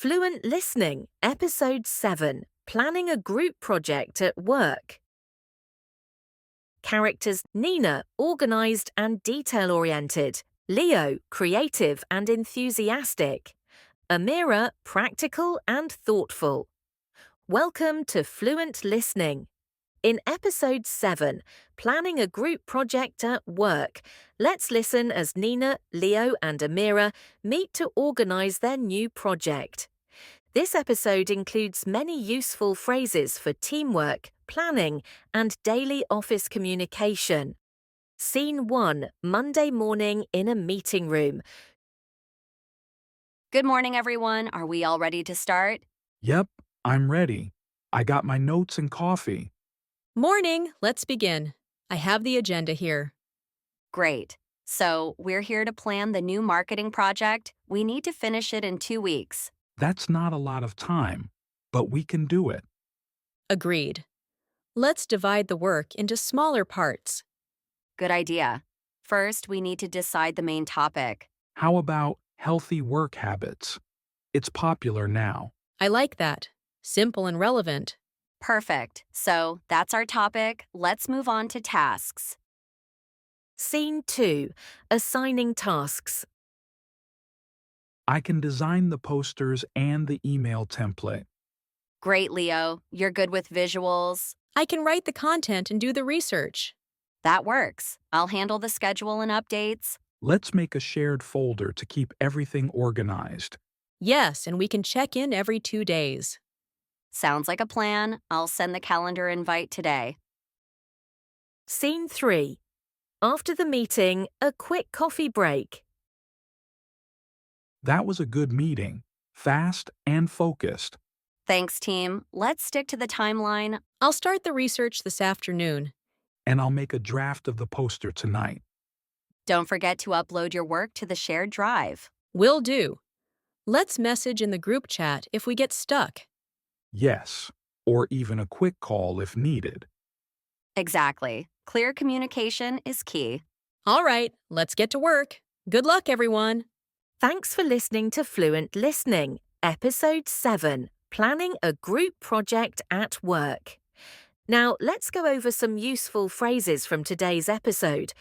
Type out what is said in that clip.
Fluent Listening, Episode 7, Planning a Group Project at Work. Characters: Nina, organised and detail-oriented; Leo, creative and enthusiastic; Amira, practical and thoughtful. Welcome to Fluent Listening. In Episode 7, Planning a Group Project at Work, let's listen as Nina, Leo and Amira meet to organise their new project. This episode includes many useful phrases for teamwork, planning and daily office communication. Scene 1, Monday morning in a meeting room. Good morning, everyone. Are we all ready to start? Yep, I'm ready. I got my notes and coffee. Morning, let's begin. I have the agenda here. Great. So, we're here to plan the new marketing project. We need to finish it in 2 weeks. That's not a lot of time, but we can do it. Agreed. Let's divide the work into smaller parts. Good idea. First, we need to decide the main topic. How about healthy work habits? It's popular now. I like that. Simple and relevant. Perfect. So, that's our topic. Let's move on to tasks. Scene 2, Assigning tasks. I can design the posters and the email template. Great, Leo. You're good with visuals. I can write the content and do the research. That works. I'll handle the schedule and updates. Let's make a shared folder to keep everything organized. Yes, and we can check in every 2 days. Sounds like a plan. I'll send the calendar invite today. Scene 3, After the meeting, a quick coffee break. That was a good meeting, fast and focused. Thanks, team. Let's stick to the timeline. I'll start the research this afternoon. And I'll make a draft of the poster tonight. Don't forget to upload your work to the shared drive. Will do. Let's message in the group chat if we get stuck. Yes, or even a quick call if needed. Exactly. Clear communication is key. All right, let's get to work. Good luck, everyone. Thanks for listening to Fluent Listening, Episode 7, Planning a Group Project at Work. Now, let's go over some useful phrases from today's episode.